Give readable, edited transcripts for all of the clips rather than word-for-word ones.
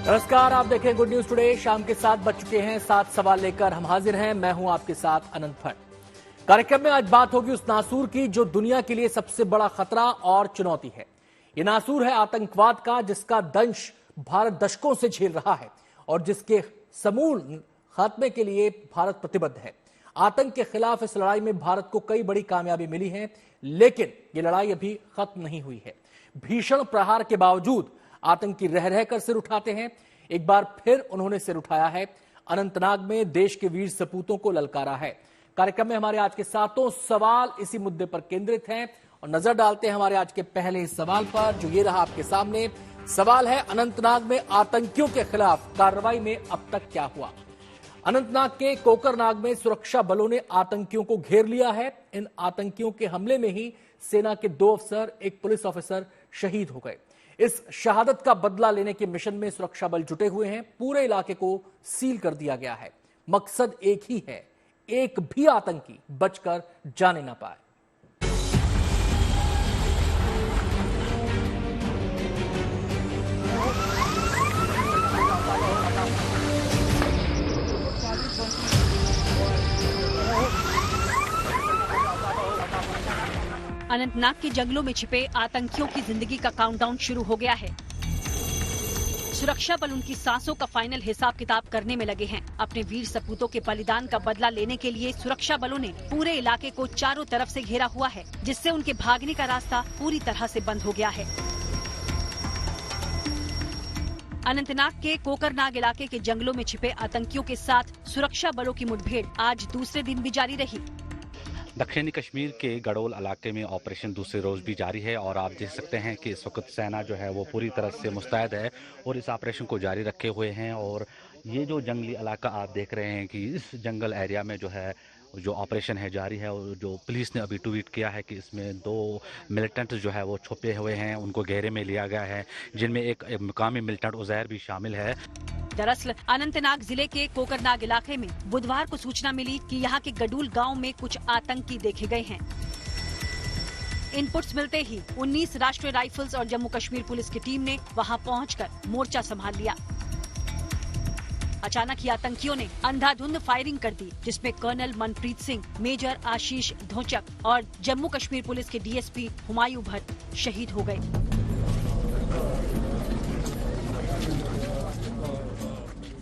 नमस्कार, आप देखें गुड न्यूज टुडे। शाम के 7 बज चुके हैं। 7 सवाल लेकर हम हाजिर हैं। मैं हूं आपके साथ अनंत भट्ट। कार्यक्रम में आज बात होगी उस नासूर की जो दुनिया के लिए सबसे बड़ा खतरा और चुनौती है। ये नासूर है आतंकवाद का, जिसका दंश भारत दशकों से झेल रहा है और जिसके समूल खात्मे के लिए भारत प्रतिबद्ध है। आतंक के खिलाफ इस लड़ाई में भारत को कई बड़ी कामयाबी मिली है, लेकिन ये लड़ाई अभी खत्म नहीं हुई है। भीषण प्रहार के बावजूद आतंकी रह रहकर सिर उठाते हैं। एक बार फिर उन्होंने सिर उठाया है। अनंतनाग में देश के वीर सपूतों को ललकारा है। कार्यक्रम में हमारे आज के सातों सवाल इसी मुद्दे पर केंद्रित हैं और नजर डालते हैं हमारे आज के पहले सवाल पर, जो ये रहा आपके सामने। सवाल है, अनंतनाग में आतंकियों के खिलाफ कार्रवाई में अब तक क्या हुआ। अनंतनाग के कोकरनाग में सुरक्षा बलों ने आतंकियों को घेर लिया है। इन आतंकियों के हमले में ही सेना के 2 अफसर, एक पुलिस ऑफिसर शहीद हो गए। इस शहादत का बदला लेने के मिशन में सुरक्षा बल जुटे हुए हैं। पूरे इलाके को सील कर दिया गया है। मकसद एक ही है, एक भी आतंकी बचकर जाने ना पाए। अनंतनाग के जंगलों में छिपे आतंकियों की जिंदगी का काउंटडाउन शुरू हो गया है। सुरक्षा बल उनकी सांसों का फाइनल हिसाब किताब करने में लगे हैं। अपने वीर सपूतों के बलिदान का बदला लेने के लिए सुरक्षा बलों ने पूरे इलाके को चारों तरफ से घेरा हुआ है, जिससे उनके भागने का रास्ता पूरी तरह से बंद हो गया है। अनंतनाग के कोकरनाग इलाके के जंगलों में छिपे आतंकियों के साथ सुरक्षा बलों की मुठभेड़ आज दूसरे दिन भी जारी रही। दक्षिणी कश्मीर के गडोल इलाके में ऑपरेशन दूसरे रोज भी जारी है और आप देख सकते हैं कि इस वक्त सेना जो है वो पूरी तरह से मुस्तैद है और इस ऑपरेशन को जारी रखे हुए हैं। और ये जो जंगली इलाका आप देख रहे हैं कि इस जंगल एरिया में जो है जो ऑपरेशन है जारी है। और जो पुलिस ने अभी ट्वीट किया है कि इसमें 2 मिलिटेंट जो है वो छुपे हुए हैं, उनको घेरे में लिया गया है, जिनमें एक मुकामी मिलिटेंट उजैर भी शामिल है। दरअसल अनंतनाग जिले के कोकरनाग इलाके में बुधवार को सूचना मिली कि यहाँ के गडूल गांव में कुछ आतंकी देखे गए हैं। इनपुट्स मिलते ही 19 राष्ट्रीय राइफल्स और जम्मू कश्मीर पुलिस की टीम ने वहां पहुंचकर मोर्चा संभाल लिया। अचानक ही आतंकियों ने अंधाधुंध फायरिंग कर दी, जिसमें कर्नल मनप्रीत सिंह, मेजर आशीष धोचक और जम्मू कश्मीर पुलिस के डीएसपी हुमायूं भट्ट शहीद हो गए।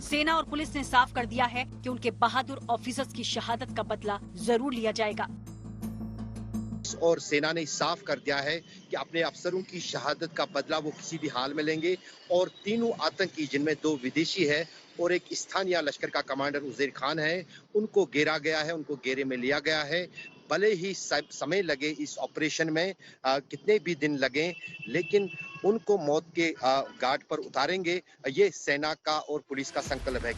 सेना और पुलिस ने साफ कर दिया है कि उनके बहादुर ऑफिसर्स की शहादत का बदला जरूर लिया जाएगा। और सेना ने साफ कर दिया है कि अपने अफसरों की शहादत का बदला वो किसी भी हाल में लेंगे। और तीनों आतंकी, जिनमें 2 विदेशी है और एक स्थानीय लश्कर का कमांडर उजैर खान है, उनको घेरा गया है, उनको घेरे में लिया गया है। भले ही समय लगे इस ऑपरेशन में, कितने भी दिन लगे, लेकिन उनको मौत के घाट पर उतारेंगे। ये सेना का और पुलिस का संकल्प है।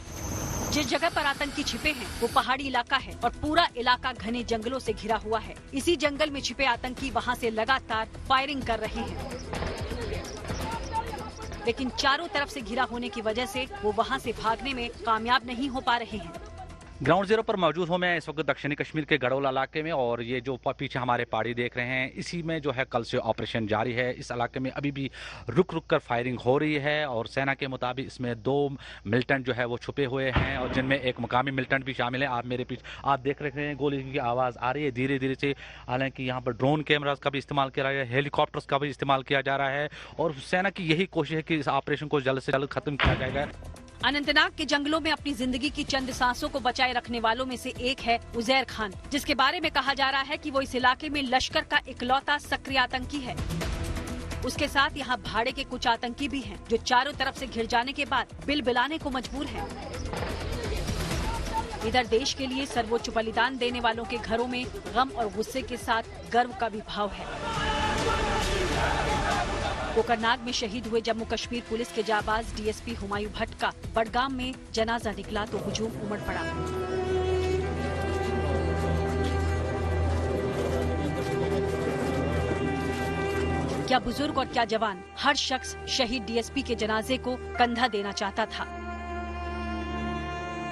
जिस जगह पर आतंकी छिपे हैं वो पहाड़ी इलाका है और पूरा इलाका घने जंगलों से घिरा हुआ है। इसी जंगल में छिपे आतंकी वहां से लगातार फायरिंग कर रहे हैं, लेकिन चारों तरफ से घिरा होने की वजह से वो वहां से भागने में कामयाब नहीं हो पा रहे हैं। ग्राउंड जीरो पर मौजूद हूँ मैं इस वक्त दक्षिणी कश्मीर के गडोल इलाके में। और ये जो पीछे हमारे पहाड़ी देख रहे हैं, इसी में जो है कल से ऑपरेशन जारी है। इस इलाके में अभी भी रुक रुक कर फायरिंग हो रही है और सेना के मुताबिक इसमें 2 मिलिटेंट जो है वो छुपे हुए हैं और जिनमें एक मुकामी मिलिटेंट भी शामिल है। आप मेरे पीछे आप देख रहे हैं गोली की आवाज़ आ रही है धीरे धीरे से। हालांकि यहाँ पर ड्रोन कैमराज का भी इस्तेमाल किया जा रहा है, हेलीकॉप्टर्स का भी इस्तेमाल किया जा रहा है और सेना की यही कोशिश है कि इस ऑपरेशन को जल्द से जल्द खत्म किया जाएगा। अनंतनाग के जंगलों में अपनी जिंदगी की चंद सांसों को बचाए रखने वालों में से एक है उजैर खान, जिसके बारे में कहा जा रहा है कि वो इस इलाके में लश्कर का इकलौता सक्रिय आतंकी है। उसके साथ यहाँ भाड़े के कुछ आतंकी भी हैं, जो चारों तरफ से घिर जाने के बाद बिल बिलाने को मजबूर हैं। इधर देश के लिए सर्वोच्च बलिदान देने वालों के घरों में गम और गुस्से के साथ गर्व का भी भाव है। कोकरनाग में शहीद हुए जम्मू कश्मीर पुलिस के जाबाज डीएसपी हुमायूं भट्ट का बडगाम में जनाजा निकला तो हुजूम उमड़ पड़ा। क्या बुजुर्ग और क्या जवान, हर शख्स शहीद डीएसपी के जनाजे को कंधा देना चाहता था।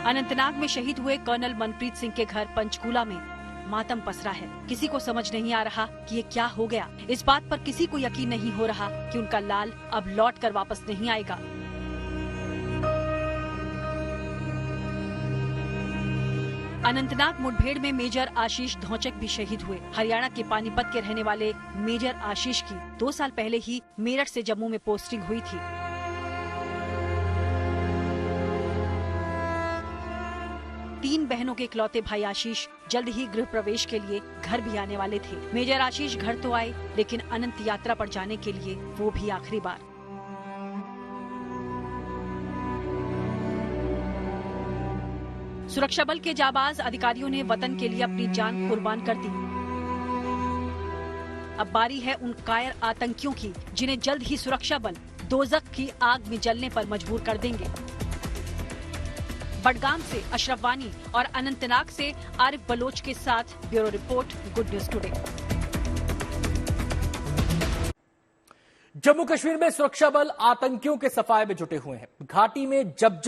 अनंतनाग में शहीद हुए कर्नल मनप्रीत सिंह के घर पंचकूला में मातम पसरा है। किसी को समझ नहीं आ रहा कि ये क्या हो गया। इस बात पर किसी को यकीन नहीं हो रहा कि उनका लाल अब लौट कर वापस नहीं आएगा। अनंतनाग मुठभेड़ में मेजर आशीष धौचक भी शहीद हुए। हरियाणा के पानीपत के रहने वाले मेजर आशीष की 2 साल पहले ही मेरठ से जम्मू में पोस्टिंग हुई थी। तीन बहनों के इकलौते भाई आशीष जल्द ही गृह प्रवेश के लिए घर भी आने वाले थे। मेजर आशीष घर तो आए, लेकिन अनंत यात्रा पर जाने के लिए वो भी आखिरी बार। सुरक्षा बल के जाबाज अधिकारियों ने वतन के लिए अपनी जान कुर्बान कर दी। अब बारी है उन कायर आतंकियों की, जिन्हें जल्द ही सुरक्षा बल दोज़ख की आग में जलने पर मजबूर कर देंगे। बडगाम से अशरफ वानी और अनंतनाग से आरिफ बलोच के साथ bureau report, good news today. Jammu Kashmir में सुरक्षा बल आतंकियों के सफाये में जुटे हुए हैं। घाटी में जब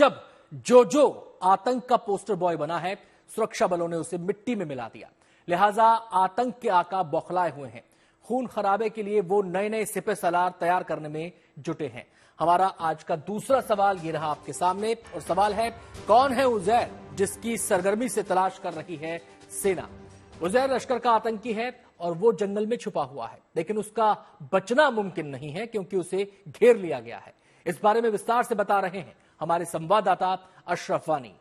जो आतंक का पोस्टर बॉय बना है, सुरक्षा बलों ने उसे मिट्टी में मिला दिया। लिहाजा आतंक के आका बौखलाए हुए हैं। खून खराबे के लिए वो नए सिपह सलार तैयार करने में जुटे हैं। हमारा आज का दूसरा सवाल ये रहा आपके सामने, और सवाल है, कौन है उजैर जिसकी सरगर्मी से तलाश कर रही है सेना? उजैर लश्कर का आतंकी है और वो जंगल में छुपा हुआ है, लेकिन उसका बचना मुमकिन नहीं है क्योंकि उसे घेर लिया गया है। इस बारे में विस्तार से बता रहे हैं हमारे संवाददाता अशरफ वानी।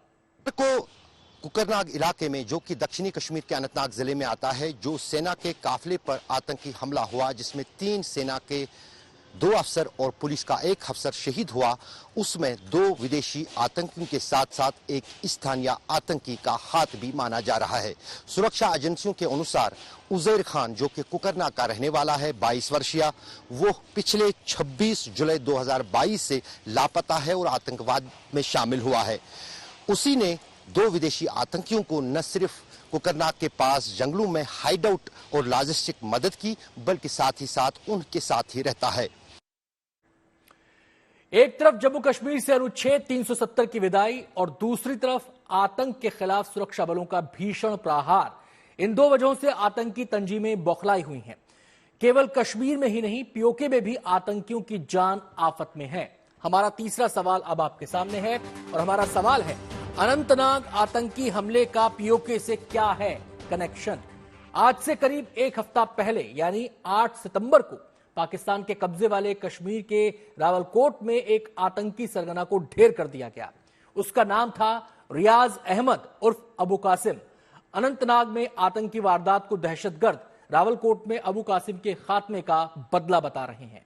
कुकरनाग इलाके में, जो कि दक्षिणी कश्मीर के अनंतनाग जिले में आता है, जो सेना के काफिले पर आतंकी हमला हुआ जिसमें 3 सेना के 2 अफसर और पुलिस का 1 अफसर शहीद हुआ, उसमें 2 विदेशी आतंकियों के साथ साथ एक स्थानीय आतंकी का हाथ भी माना जा रहा है। सुरक्षा एजेंसियों के अनुसार उजैर खान, जो कि कुकरनाग का रहने वाला है, 22 वर्षीय, वो पिछले 26 जुलाई 2022 से लापता है और आतंकवाद में शामिल हुआ है। उसी ने 2 विदेशी आतंकियों को न सिर्फ कुकरनाग के पास जंगलों में हाइड आउट और लॉजिस्टिक मदद की, बल्कि साथ ही साथ उनके साथ ही रहता है। एक तरफ जम्मू कश्मीर से अनुच्छेद 370 की विदाई और दूसरी तरफ आतंक के खिलाफ सुरक्षा बलों का भीषण प्रहार। इन 2 वजहों से आतंकी तंजीमें बौखलाई हुई हैं। केवल कश्मीर में ही नहीं, पीओके में भी आतंकियों की जान आफत में है। हमारा तीसरा सवाल अब आपके सामने है, और हमारा सवाल है, अनंतनाग आतंकी हमले का पीओके से क्या है कनेक्शन? आज से करीब 1 हफ्ता पहले यानी 8 सितंबर को पाकिस्तान के कब्जे वाले कश्मीर के रावलकोट में एक आतंकी सरगना को ढेर कर दिया गया। उसका नाम था रियाज अहमद उर्फ अबू कासिम। अनंतनाग में आतंकी वारदात को दहशतगर्द, रावलकोट में अबू कासिम के खात्मे का बदला बता रहे हैं।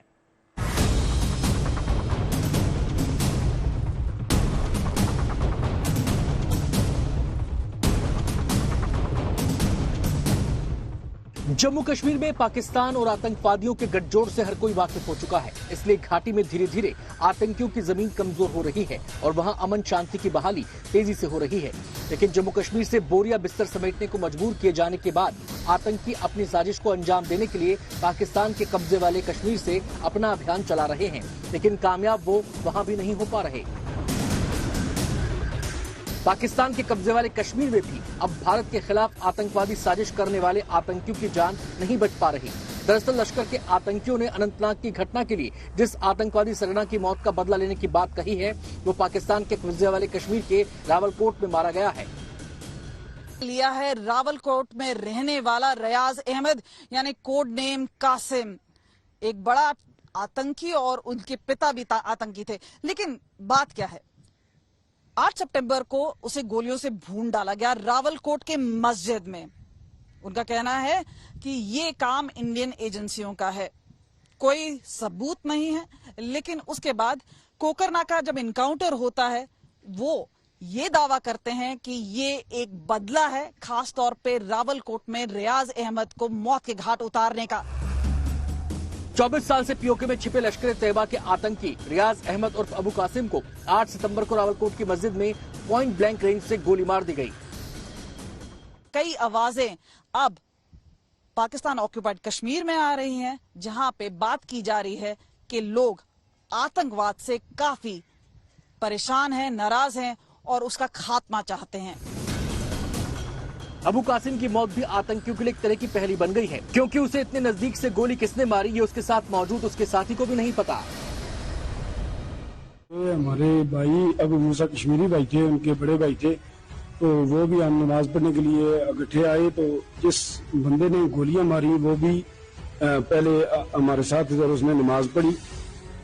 जम्मू कश्मीर में पाकिस्तान और आतंकवादियों के गठजोड़ से हर कोई वाकिफ हो चुका है। इसलिए घाटी में धीरे धीरे आतंकियों की जमीन कमजोर हो रही है और वहां अमन शांति की बहाली तेजी से हो रही है। लेकिन जम्मू कश्मीर से बोरिया बिस्तर समेटने को मजबूर किए जाने के बाद आतंकी अपनी साजिश को अंजाम देने के लिए पाकिस्तान के कब्जे वाले कश्मीर से अपना अभियान चला रहे हैं, लेकिन कामयाब वो वहां भी नहीं हो पा रहे। पाकिस्तान के कब्जे वाले कश्मीर में भी अब भारत के खिलाफ आतंकवादी साजिश करने वाले आतंकियों की जान नहीं बच पा रही। दरअसल लश्कर के आतंकियों ने अनंतनाग की घटना के लिए जिस आतंकवादी सरगना की मौत का बदला लेने की बात कही है, वो पाकिस्तान के कब्जे वाले कश्मीर के रावलकोट में मारा गया है। लिया है रावलकोट में रहने वाला रियाज अहमद, यानी कोड नेम कासिम, एक बड़ा आतंकी, और उनके पिता भी आतंकी थे। लेकिन बात क्या है, 8 सितंबर को उसे गोलियों से भून डाला गया रावलकोट के मस्जिद में। उनका कहना है कि ये काम इंडियन एजेंसियों का है, कोई सबूत नहीं है। लेकिन उसके बाद कोकरनाग का जब इनकाउंटर होता है, वो ये दावा करते हैं कि ये एक बदला है, खास तौर पे रावलकोट में रियाज अहमद को मौत के घाट उतारने का। 24 साल से पीओके में छिपे लश्कर तैयबा के आतंकी रियाज अहमद उर्फ अबू कासिम को 8 सितंबर को रावलकोट की मस्जिद में पॉइंट ब्लैंक रेंज से गोली मार दी गई। कई आवाजें अब पाकिस्तान ऑक्यूपाइड कश्मीर में आ रही हैं, जहां पे बात की जा रही है कि लोग आतंकवाद से काफी परेशान हैं, नाराज हैं और उसका खात्मा चाहते हैं। अबू कासिम की मौत भी आतंकियों के लिए एक तरह की पहेली बन गई है, क्योंकि उसे इतने नजदीक से गोली किसने मारी ये उसके साथ मौजूद उसके साथी को भी नहीं पता। हमारे भाई अबू मूसा कश्मीरी भाई थे, उनके बड़े भाई थे, तो वो भी हम नमाज पढ़ने के लिए इकट्ठे आए। तो जिस बंदे ने गोलियां मारी वो भी पहले हमारे साथ इधर उसने नमाज पढ़ी,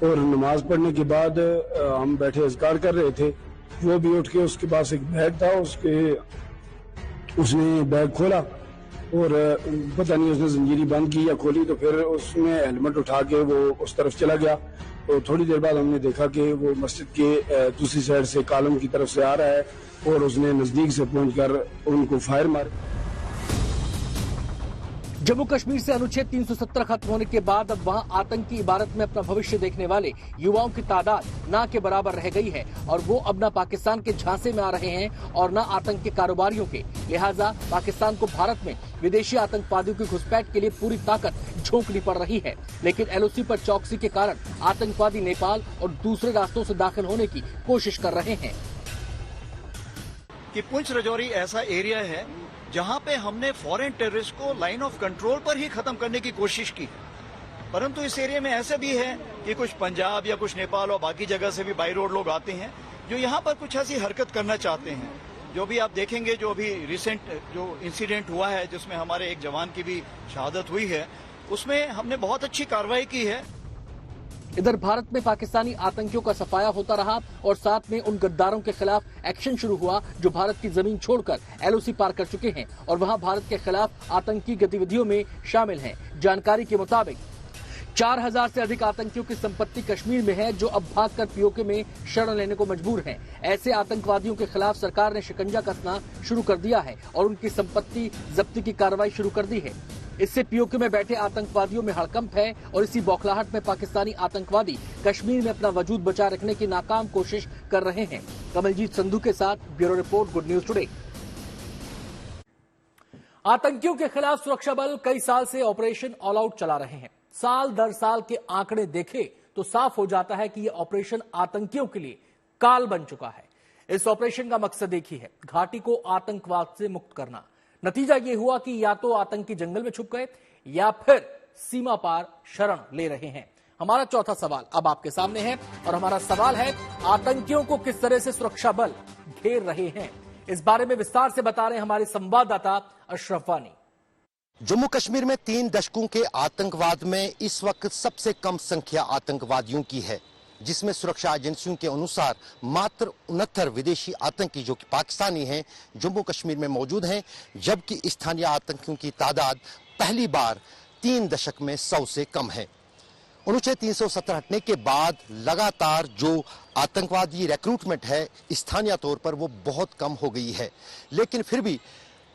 और नमाज पढ़ने के बाद हम बैठे अज़कार कर रहे थे। वो भी उठ के, उसके पास एक बैग था, उसने बैग खोला और पता नहीं उसने जंजीरी बंद की या खोली, तो फिर उसने हेलमेट उठा के वो उस तरफ चला गया। तो थोड़ी देर बाद हमने देखा कि वो मस्जिद के दूसरी साइड से कॉलम की तरफ से आ रहा है और उसने नजदीक से पहुंचकर उनको फायर मारे। जम्मू कश्मीर से अनुच्छेद 370 खत्म होने के बाद अब वहां आतंकी इबारत में अपना भविष्य देखने वाले युवाओं की तादाद ना के बराबर रह गई है, और वो अब न पाकिस्तान के झांसे में आ रहे हैं और न आतंक के कारोबारियों के। लिहाजा पाकिस्तान को भारत में विदेशी आतंकवादियों की घुसपैठ के लिए पूरी ताकत झोंकनी पड़ रही है। लेकिन एलओसी पर चौकसी के कारण आतंकवादी नेपाल और दूसरे रास्तों से दाखिल होने की कोशिश कर रहे हैं। कि पुंछ राजौरी ऐसा एरिया है जहां पे हमने फॉरेन टेररिस्ट को लाइन ऑफ कंट्रोल पर ही खत्म करने की कोशिश की, परंतु इस एरिया में ऐसे भी है कि कुछ पंजाब या कुछ नेपाल और बाकी जगह से भी बाई रोड लोग आते हैं जो यहां पर कुछ ऐसी हरकत करना चाहते हैं। जो भी आप देखेंगे, जो अभी रिसेंट जो इंसिडेंट हुआ है जिसमें हमारे एक जवान की भी शहादत हुई है, उसमें हमने बहुत अच्छी कार्रवाई की है। इधर भारत में पाकिस्तानी आतंकियों का सफाया होता रहा और साथ में उन गद्दारों के खिलाफ एक्शन शुरू हुआ जो भारत की जमीन छोड़कर एलओसी पार कर चुके हैं और वहां भारत के खिलाफ आतंकी गतिविधियों में शामिल हैं। जानकारी के मुताबिक 4000 से अधिक आतंकियों की संपत्ति कश्मीर में है जो अब भागकर पीओके में शरण लेने को मजबूर हैं। ऐसे आतंकवादियों के खिलाफ सरकार ने शिकंजा कसना शुरू कर दिया है और उनकी संपत्ति जब्ती की कार्रवाई शुरू कर दी है। इससे पीओके में बैठे आतंकवादियों में हड़कंप है और इसी बौखलाहट में पाकिस्तानी आतंकवादी कश्मीर में अपना वजूद बचा रखने की नाकाम कोशिश कर रहे हैं। कमलजीत संधू के साथ bureau report, good news today. आतंकियों के खिलाफ सुरक्षा बल कई साल से ऑपरेशन ऑल आउट चला रहे हैं। साल दर साल के आंकड़े देखे तो साफ हो जाता है कि यह ऑपरेशन आतंकियों के लिए काल बन चुका है। इस ऑपरेशन का मकसद एक ही है, घाटी को आतंकवाद से मुक्त करना। नतीजा यह हुआ कि या तो आतंकी जंगल में छुप गए या फिर सीमा पार शरण ले रहे हैं। हमारा चौथा सवाल अब आपके सामने है और हमारा सवाल है, आतंकियों को किस तरह से सुरक्षा बल घेर रहे हैं? इस बारे में विस्तार से बता रहे हैं हमारे संवाददाता अशरफ वानी। जम्मू कश्मीर में 3 दशकों के आतंकवाद में इस वक्त सबसे कम संख्या आतंकवादियों की है, जिसमें सुरक्षा एजेंसियों के अनुसार मात्र 69 विदेशी आतंकी जो कि पाकिस्तानी हैं जम्मू कश्मीर में मौजूद हैं, जबकि स्थानीय आतंकियों की तादाद पहली बार 3 दशक में 100 से कम है। अनुच्छेद 370 हटने के बाद लगातार जो आतंकवादी रिक्रूटमेंट है स्थानीय तौर पर वो बहुत कम हो गई है, लेकिन फिर भी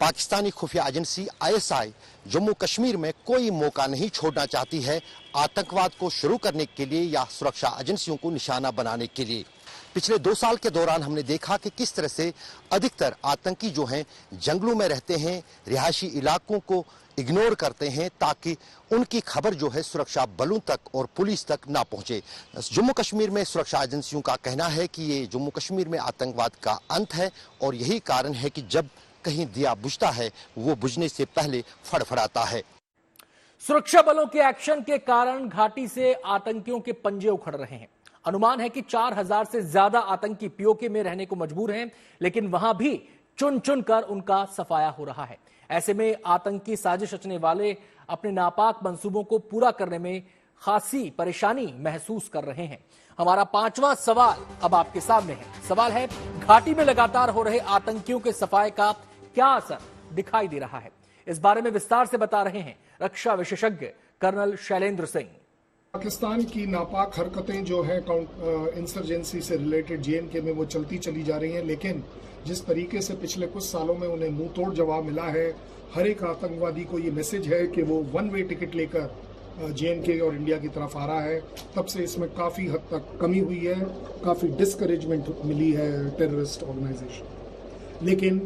पाकिस्तानी खुफिया एजेंसी ISI जम्मू कश्मीर में कोई मौका नहीं छोड़ना चाहती है आतंकवाद को शुरू करने के लिए या सुरक्षा एजेंसियों को निशाना बनाने के लिए। पिछले 2 साल के दौरान हमने देखा कि किस तरह से अधिकतर आतंकी जो हैं जंगलों में रहते हैं, रिहायशी इलाकों को इग्नोर करते हैं ताकि उनकी खबर जो है सुरक्षा बलों तक और पुलिस तक ना पहुंचे। जम्मू कश्मीर में सुरक्षा एजेंसियों का कहना है कि ये जम्मू कश्मीर में आतंकवाद का अंत है और यही कारण है कि जब कहीं दिया बुझता है वो बुझने से पहले फड़फड़ाता है। सुरक्षा बलों के एक्शन के कारण घाटी से आतंकियों के पंजे उखड़ रहे हैं। अनुमान है कि 4000 से ज्यादा आतंकी पीओके में रहने को मजबूर हैं, लेकिन वहां भी चुन चुन कर उनका सफाया हो रहा है। ऐसे में आतंकी साजिश रचने वाले अपने नापाक मंसूबों को पूरा करने में खासी परेशानी महसूस कर रहे हैं। हमारा 5वां सवाल अब आपके सामने है। सवाल है, घाटी में लगातार हो रहे आतंकियों के सफाए का क्या असर दिखाई दे रहा है? इस बारे में विस्तार से बता रहे हैं रक्षा विशेषज्ञ कर्नल शैलेंद्र सिंह। पाकिस्तान की नापाक हरकतें जो है इंसर्जेंसी से रिलेटेड JNK में वो चलती चली जा रही हैं, लेकिन जिस तरीके से पिछले कुछ सालों में उन्हें मुंह तोड़ जवाब मिला है, हर एक आतंकवादी को ये मैसेज है कि वो 1 वे टिकट लेकर JNK और इंडिया की तरफ आ रहा है, तब से इसमें काफी हद तक कमी हुई है, काफी डिस्करेजमेंट मिली है टेररिस्ट ऑर्गेनाइजेशन। लेकिन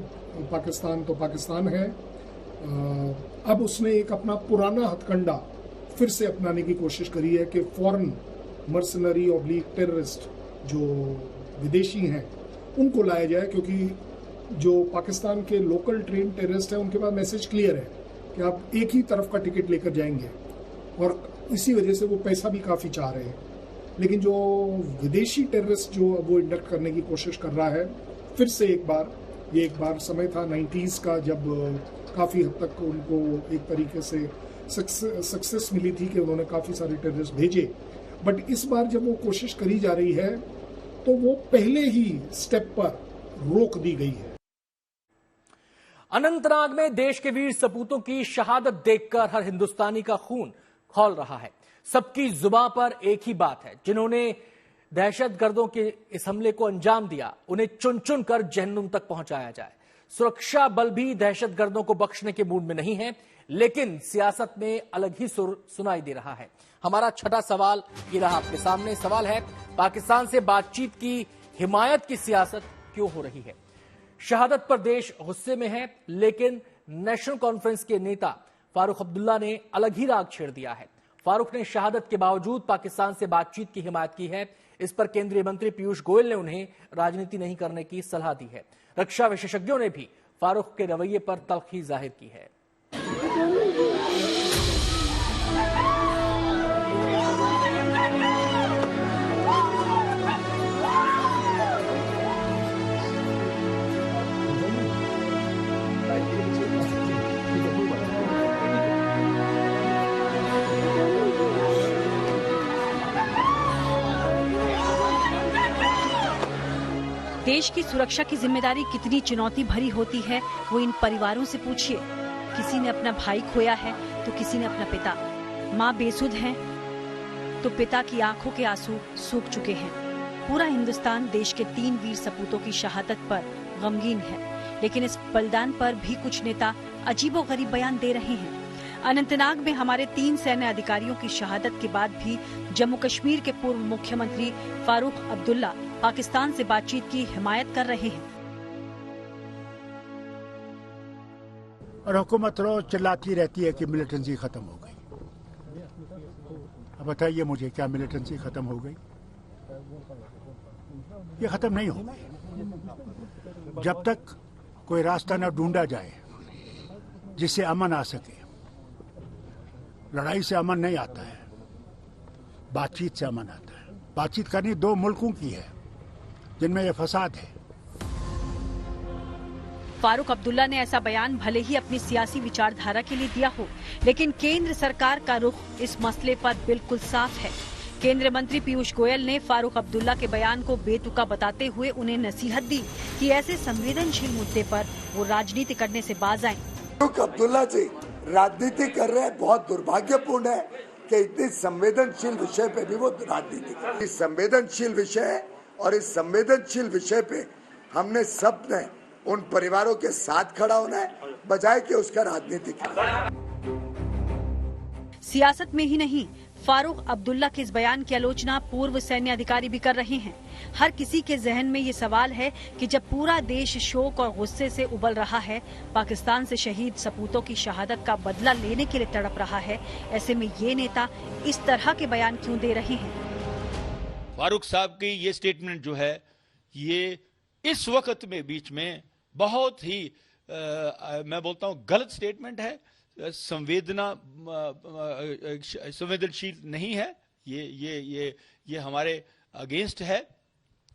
पाकिस्तान तो पाकिस्तान है, अब उसने एक अपना पुराना हथकंडा फिर से अपनाने की कोशिश करी है कि फॉरेन मर्सनरी ऑब्लिक टेररिस्ट जो विदेशी हैं उनको लाया जाए, क्योंकि जो पाकिस्तान के लोकल ट्रेन टेररिस्ट हैं उनके पास मैसेज क्लियर है कि आप एक ही तरफ का टिकट लेकर जाएंगे और इसी वजह से वो पैसा भी काफ़ी चाह रहे हैं। लेकिन जो विदेशी टेररिस्ट जो वो इंडक्ट करने की कोशिश कर रहा है, फिर से एक बार ये एक बार समय था 90s का, जब काफ़ी हद तक उनको एक तरीके से सक्सेस मिली थी कि उन्होंने काफ़ी सारे टेररिस्ट भेजे। बट इस बार जब वो कोशिश करी जा रही है तो वो पहले ही स्टेप पर रोक दी गई है। अनंतनाग में देश के वीर सपूतों की शहादत देखकर हर हिंदुस्तानी का खून खौल रहा है। सबकी जुबान पर एक ही बात है, जिन्होंने दहशतगर्दों के इस हमले को अंजाम दिया उन्हें चुन चुन कर जहन्नुम तक पहुंचाया जाए। सुरक्षा बल भी दहशतगर्दों को बख्शने के मूड में नहीं है, लेकिन सियासत में अलग ही सुर सुनाई दे रहा है। हमारा छठा सवाल ये रहा आपके सामने। सवाल है, पाकिस्तान से बातचीत की हिमायत की सियासत क्यों हो रही है? शहादत पर देश गुस्से में है, लेकिन नेशनल कॉन्फ्रेंस के नेता फारूक अब्दुल्ला ने अलग ही राग छेड़ दिया है। फारूक ने शहादत के बावजूद पाकिस्तान से बातचीत की हिमायत की है। इस पर केंद्रीय मंत्री पीयूष गोयल ने उन्हें राजनीति नहीं करने की सलाह दी है। रक्षा विशेषज्ञों ने भी फारूक के रवैये पर तल्खी जाहिर की है। देश की सुरक्षा की जिम्मेदारी कितनी चुनौती भरी होती है, वो इन परिवारों से पूछिए। किसी ने अपना भाई खोया है तो किसी ने अपना पिता। माँ बेसुध है तो पिता की आंखों के आंसू सूख चुके हैं। पूरा हिंदुस्तान देश के 3 वीर सपूतों की शहादत पर गमगीन है, लेकिन इस बलिदान पर भी कुछ नेता अजीबोगरीब बयान दे रहे हैं। अनंतनाग में हमारे 3 सैन्य अधिकारियों की शहादत के बाद भी जम्मू कश्मीर के पूर्व मुख्यमंत्री फारूक अब्दुल्ला पाकिस्तान से बातचीत की हिमायत कर रहे हैं। और हुकूमत रोज चिल्लाती रहती है कि मिलिटेंसी खत्म हो गई। अब बताइए मुझे, क्या मिलिटेंसी खत्म हो गई? ये खत्म नहीं होगी जब तक कोई रास्ता न ढूंढा जाए जिससे अमन आ सके। लड़ाई से अमन नहीं आता है, बातचीत से अमन आता है। बातचीत करनी 2 मुल्कों की है जिनमें यह फसाद है। फारूक अब्दुल्ला ने ऐसा बयान भले ही अपनी सियासी विचारधारा के लिए दिया हो, लेकिन केंद्र सरकार का रुख इस मसले पर बिल्कुल साफ है। केंद्रीय मंत्री पीयूष गोयल ने फारूक अब्दुल्ला के बयान को बेतुका बताते हुए उन्हें नसीहत दी कि ऐसे संवेदनशील मुद्दे पर वो राजनीति करने से बाज आएं। फारूक अब्दुल्ला जी राजनीति कर रहे हैं, बहुत दुर्भाग्यपूर्ण है कि इतनी संवेदनशील विषय पे भी वो राजनीति कर। इस संवेदनशील विषय और इस संवेदनशील विषय पे हमने सबने उन परिवारों के साथ खड़ा होना है, बजाय कि उसका राजनीति करना। सियासत में ही नहीं, फारूक अब्दुल्ला के इस बयान की आलोचना पूर्व सैन्य अधिकारी भी कर रहे हैं। हर किसी के जहन में ये सवाल है कि जब पूरा देश शोक और गुस्से से उबल रहा है, पाकिस्तान से शहीद सपूतों की शहादत का बदला लेने के लिए तड़प रहा है, ऐसे में ये नेता इस तरह के बयान क्यों दे रहे हैं? फारूक साहब की ये स्टेटमेंट जो है, ये इस वक्त में बीच में बहुत ही मैं बोलता हूँ गलत स्टेटमेंट है। संवेदनशील नहीं है, ये हमारे अगेंस्ट है।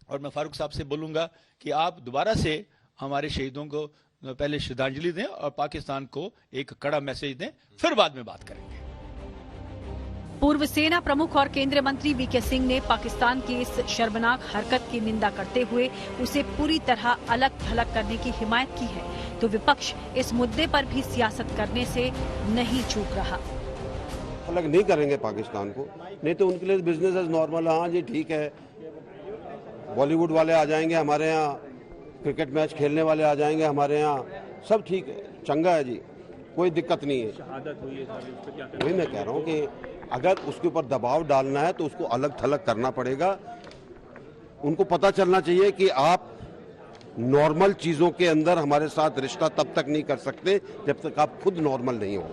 और मैं फारूक साहब से बोलूंगा कि आप दोबारा से हमारे शहीदों को पहले श्रद्धांजलि दें और पाकिस्तान को एक कड़ा मैसेज दें, फिर बाद में बात करेंगे। पूर्व सेना प्रमुख और केंद्रीय मंत्री वीके सिंह ने पाकिस्तान की इस शर्मनाक हरकत की निंदा करते हुए उसे पूरी तरह अलग थलग करने की हिमायत की है, तो विपक्ष इस मुद्दे पर भी सियासत करने से नहीं चूक रहा। अलग नहीं करेंगे पाकिस्तान को, नहीं तो उनके लिए बिजनेस एज नॉर्मल। हाँ जी ठीक है, बॉलीवुड वाले आ जाएंगे हमारे यहाँ, क्रिकेट मैच खेलने वाले आ जाएंगे हमारे यहाँ, सब ठीक है, चंगा है जी, कोई दिक्कत नहीं है। वही मैं कह रहा हूँ कि अगर उसके ऊपर दबाव डालना है तो उसको अलग थलग करना पड़ेगा। उनको पता चलना चाहिए कि आप नॉर्मल चीजों के अंदर हमारे साथ रिश्ता तब तक नहीं कर सकते जब तक आप खुद नॉर्मल नहीं हो।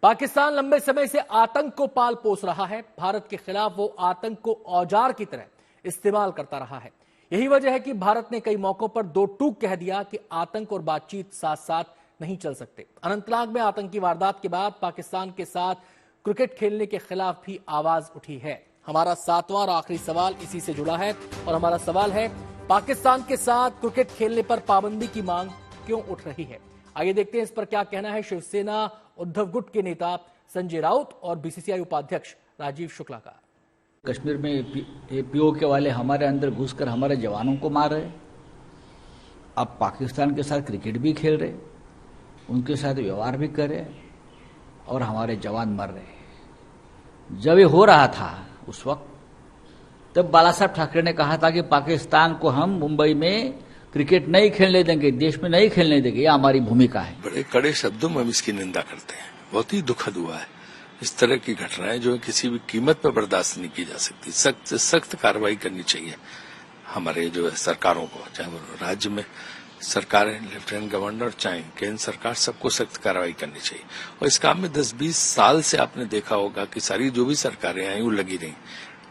पाकिस्तान लंबे समय से आतंक को पाल पोस रहा है। भारत के खिलाफ वो आतंक को औजार की तरह इस्तेमाल करता रहा है। यही वजह है कि भारत ने कई मौकों पर 2 टूक कह दिया कि आतंक और बातचीत साथ साथ नहीं चल सकते। अनंतनाग में आतंकी वारदात के बाद पाकिस्तान के साथ क्रिकेट खेलने के खिलाफ भी आवाज उठी है। हमारा 7वां और आखिरी सवाल इसी से जुड़ा है और हमारा सवाल है पाकिस्तान के साथ क्रिकेट खेलने पर पाबंदी की मांग क्यों उठ रही है? आइए देखते हैं इस पर क्या कहना है शिवसेना उद्धव गुट के नेता संजय राउत और बीसीसीआई उपाध्यक्ष राजीव शुक्ला का। कश्मीर में एपीओके वाले हमारे अंदर घुसकर हमारे जवानों को मार रहे, अब पाकिस्तान के साथ क्रिकेट भी खेल रहे, उनके साथ व्यवहार भी कर रहे और हमारे जवान मर रहे। जब ये हो रहा था उस वक्त तब बाला साहब ठाकरे ने कहा था कि पाकिस्तान को हम मुंबई में क्रिकेट नहीं खेलने देंगे, देश में नहीं खेलने देंगे, ये हमारी भूमिका है। बड़े कड़े शब्दों में हम इसकी निंदा करते हैं। बहुत ही दुखद हुआ है इस तरह की घटनाएं जो किसी भी कीमत पर बर्दाश्त नहीं की जा सकती। सख्त से सख्त कार्रवाई करनी चाहिए हमारे जो है सरकारों को, चाहे वो राज्य में सरकार है, लेफ्टिनेंट गवर्नर, चाहे केंद्र सरकार, सबको सख्त कार्रवाई करनी चाहिए। और इस काम में 10-20 साल से आपने देखा होगा कि सारी जो भी सरकारें आई वो लगी रही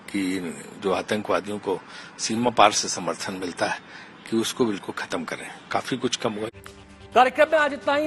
कि जो आतंकवादियों को सीमा पार से समर्थन मिलता है कि उसको बिल्कुल खत्म करें। काफी कुछ कम हुआ। कार्यक्रम में आज इतना ही।